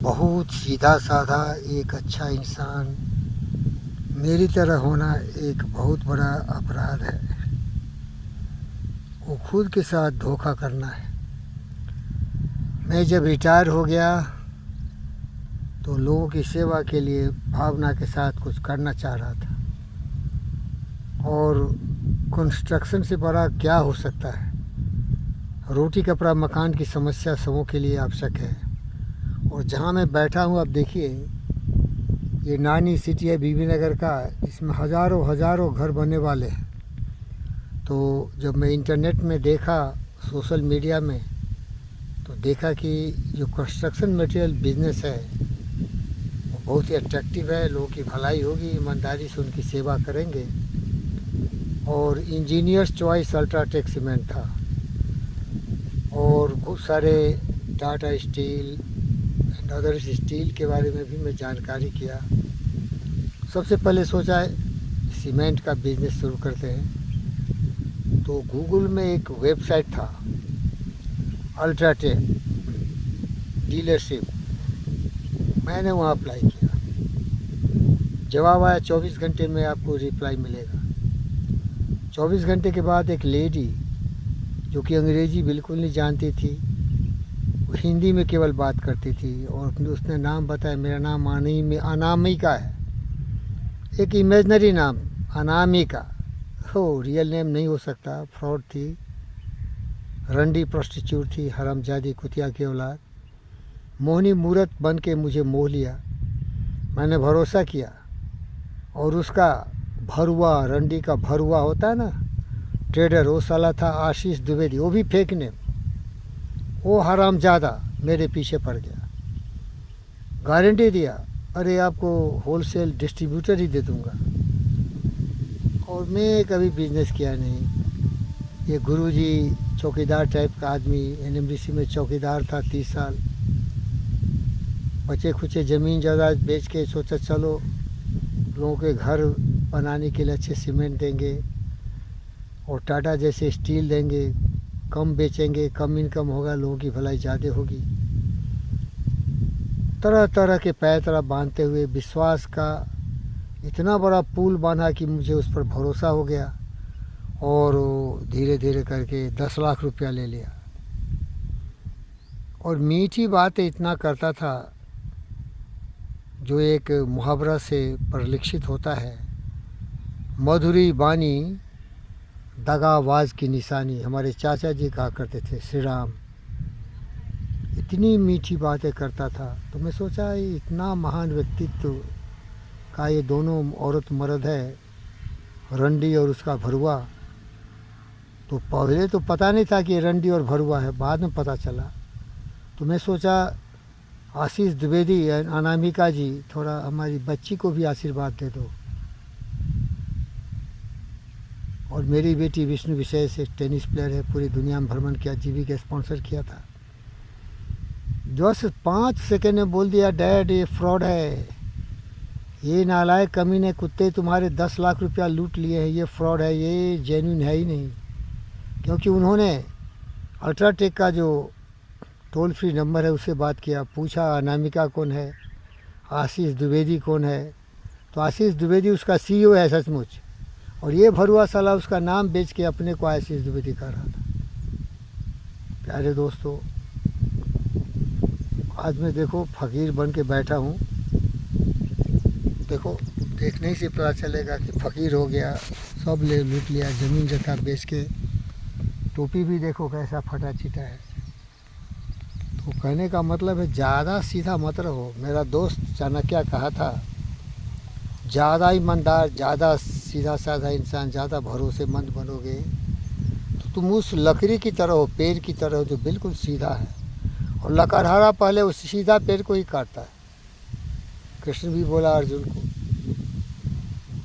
बहुत सीधा साधा एक अच्छा इंसान मेरी तरह होना एक बहुत बड़ा अपराध है। वो खुद के साथ धोखा करना है। मैं जब रिटायर हो गया तो लोगों की सेवा के लिए भावना के साथ कुछ करना चाह रहा था। और कंस्ट्रक्शन से बड़ा क्या हो सकता है। रोटी कपड़ा मकान की समस्या सबों के लिए आवश्यक है। और जहाँ मैं बैठा हूँ, अब देखिए, ये नानी सिटी है बीबी नगर का, इसमें हज़ारों हज़ारों घर बनने वाले हैं। तो जब मैं इंटरनेट में देखा, सोशल मीडिया में, तो देखा कि जो कंस्ट्रक्शन मटेरियल बिज़नेस है वो बहुत ही अट्रैक्टिव है। लोगों की भलाई होगी, ईमानदारी से उनकी सेवा करेंगे। और इंजीनियर्स चॉइस अल्ट्राटेक सीमेंट था। और बहुत सारे Tata steel and other steel के बारे में भी मैं जानकारी किया। सबसे पहले सोचा सीमेंट का बिज़नेस शुरू करते हैं। तो गूगल में एक वेबसाइट था, अल्ट्राटेक डीलरशिप। मैंने वहाँ अप्लाई किया। जवाब आया 24 घंटे में आपको रिप्लाई मिलेगा। 24 घंटे के बाद एक लेडी जो कि अंग्रेज़ी बिल्कुल नहीं जानती थी, वो हिंदी में केवल बात करती थी, और उसने नाम बताया, मेरा नाम अनामिका है। एक इमेजनरी नाम, अनामिका। हो, रियल नेम नहीं हो सकता, फ्रॉड थी, रंडी प्रोस्टिट्यूट थी, हरामजादी कुतिया की औलाद। मोहनी मूरत बन के मुझे मोह लिया। मैंने भरोसा किया और उसका भरुआ, रंडी का भरुआ होता है ना, ट्रेडर, वो साला था आशीष द्विवेदी, वो भी फेक नेम। वो हरामजादा मेरे पीछे पड़ गया। गारंटी दिया, अरे आपको होलसेल डिस्ट्रीब्यूटर ही दे दूंगा। और मैं कभी बिजनेस किया नहीं। ये गुरुजी चौकीदार टाइप का आदमी, एनएमडीसी में चौकीदार था 30 साल। बचे खुचे ज़मीन जायदाद बेच के सोचा चलो लोगों के घर बनाने के लिए अच्छे सीमेंट देंगे और टाटा जैसे स्टील देंगे, कम बेचेंगे, कम इनकम होगा, लोगों की भलाई ज़्यादा होगी। तरह तरह के पैतरा बांधते हुए विश्वास का इतना बड़ा पुल बांधा कि मुझे उस पर भरोसा हो गया। और धीरे धीरे करके 10 लाख रुपया ले लिया। और मीठी बातें इतना करता था जो एक मुहावरा से परिलक्षित होता है, मधुरी बानी दगाबाज की निशानी। हमारे चाचा जी कहा करते थे, श्री राम। इतनी मीठी बातें करता था। तो मैं सोचा इतना महान व्यक्तित्व का ये दोनों औरत मर्द है, रंडी और उसका भरुआ। तो पहले तो पता नहीं था कि ये रंडी और भरुआ है, बाद में पता चला। तो मैं सोचा आशीष द्विवेदी, अनामिका जी, थोड़ा हमारी बच्ची को भी आशीर्वाद दे दो। और मेरी बेटी विष्णु विशेष एक टेनिस प्लेयर है, पूरी दुनिया में भ्रमण किया, जीवी के स्पॉन्सर किया था। जस्ट 5 सेकेंड में बोल दिया, डैड ये फ्रॉड है, ये नालायक कमीने कुत्ते तुम्हारे 10 लाख रुपया लूट लिए हैं, ये फ्रॉड है, ये जेन्युइन है ही नहीं। क्योंकि उन्होंने अल्ट्राटेक का जो टोल फ्री नंबर है उससे बात किया, पूछा अनामिका कौन है, आशीष द्विवेदी कौन है। तो आशीष द्विवेदी उसका सीईओ है सचमुच, और ये भरुआ साला उसका नाम बेच के अपने को आशीष द्विवेदी कर रहा था। प्यारे दोस्तों, आज मैं देखो फ़कीर बन के बैठा हूँ। देखो, देखने ही से पता चलेगा कि फ़कीर हो गया, सब ले लूट लिया, ज़मीन जथा बेच के। टोपी भी देखो कैसा फटा चिटा है। तो कहने का मतलब है ज़्यादा सीधा मत रहो। मेरा दोस्त चाणक्य कहा था, ज़्यादा ईमानदार, ज़्यादा सीधा साधा इंसान, ज़्यादा भरोसेमंद बनोगे तो तुम उस लकड़ी की तरह हो, पेड़ की तरह हो जो बिल्कुल सीधा है। और लकड़हारा पहले उस सीधा पेड़ को ही काटता है। कृष्ण भी बोला अर्जुन को,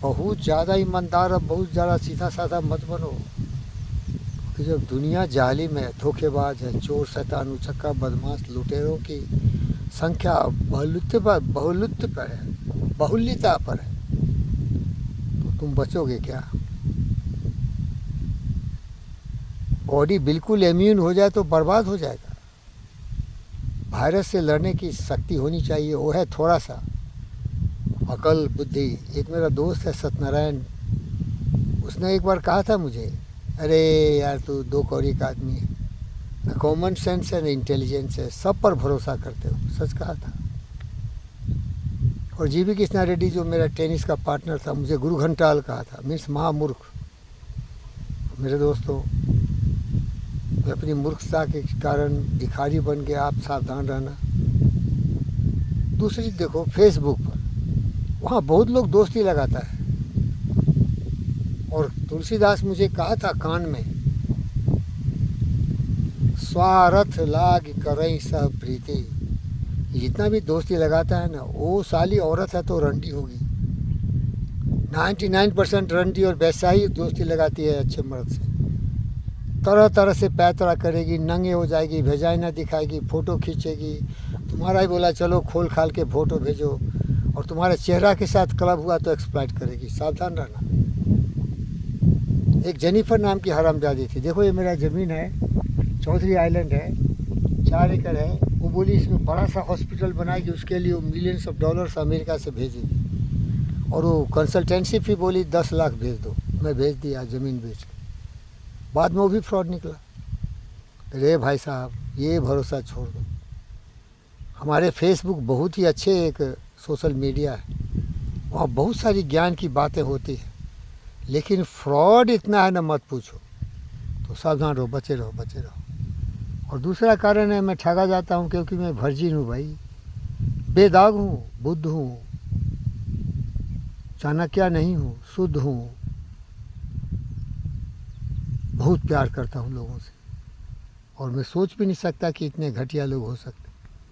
बहुत ज़्यादा ईमानदार और बहुत ज़्यादा सीधा साधा मत बनो। कि जब दुनिया जालिम है, धोखेबाज है, चोर, शैतान, उचक्का, बदमाश, लुटेरों की संख्या बहुल्यता पर है, तो तुम बचोगे क्या? बॉडी बिल्कुल इम्यून हो जाए तो बर्बाद हो जाएगा। वायरस से लड़ने की शक्ति होनी चाहिए, वो है थोड़ा सा अकल बुद्धि। एक मेरा दोस्त है सत्यनारायण, उसने एक बार कहा था मुझे, अरे यार तू दो कौड़ी का आदमी है, न कॉमन सेंस है न इंटेलिजेंस है, सब पर भरोसा करते हो। सच कहा था। और जीवी कृष्णा रेड्डी जो मेरा टेनिस का पार्टनर था, मुझे गुरु घंटाल कहा था, मीन्स महामूर्ख। मेरे दोस्तों, मैं अपनी मूर्खता के कारण भिखारी बन गया, आप सावधान रहना। दूसरी देखो, फेसबुक पर वहाँ बहुत लोग दोस्ती लगाता है, और तुलसीदास मुझे कहा था कान में, स्वार्थ लाग करई सब प्रीति। जितना भी दोस्ती लगाता है ना, वो साली औरत है तो रंडी होगी। 99% रंडी और वैसा ही दोस्ती लगाती है अच्छे मर्द से। तरह तरह से पैतरा करेगी, नंगे हो जाएगी, भेजाइना दिखाएगी, फ़ोटो खींचेगी। तुम्हारा ही बोला चलो खोल खाल के फ़ोटो भेजो, और तुम्हारे चेहरा के साथ क्लब हुआ तो एक्सप्लॉइट करेगी। सावधान रहना। एक जेनिफर नाम की हरामजादी थी। देखो ये मेरा ज़मीन है, चौधरी आइलैंड है, 4 एकड़ है। वो बोली इसमें बड़ा सा हॉस्पिटल बनाएगी, उसके लिए वो मिलियंस ऑफ डॉलर्स अमेरिका से भेजेगी। और वो कंसल्टेंसी फी बोली 10 लाख भेज दो। मैं भेज दिया ज़मीन बेच के। बाद में वो भी फ्रॉड निकला। अरे भाई साहब, ये भरोसा छोड़ दो। हमारे फेसबुक बहुत ही अच्छे एक सोशल मीडिया है, वहाँ बहुत सारी ज्ञान की बातें होती हैं, लेकिन फ्रॉड इतना है ना मत पूछो। तो सावधान रहो, बचे रहो, बचे रहो। और दूसरा कारण है, मैं ठगा जाता हूँ क्योंकि मैं वर्जिन हूँ भाई, बेदाग हूँ, बुद्ध हूँ, चाणक्य नहीं हूँ, शुद्ध हूँ, बहुत प्यार करता हूँ लोगों से, और मैं सोच भी नहीं सकता कि इतने घटिया लोग हो सकते।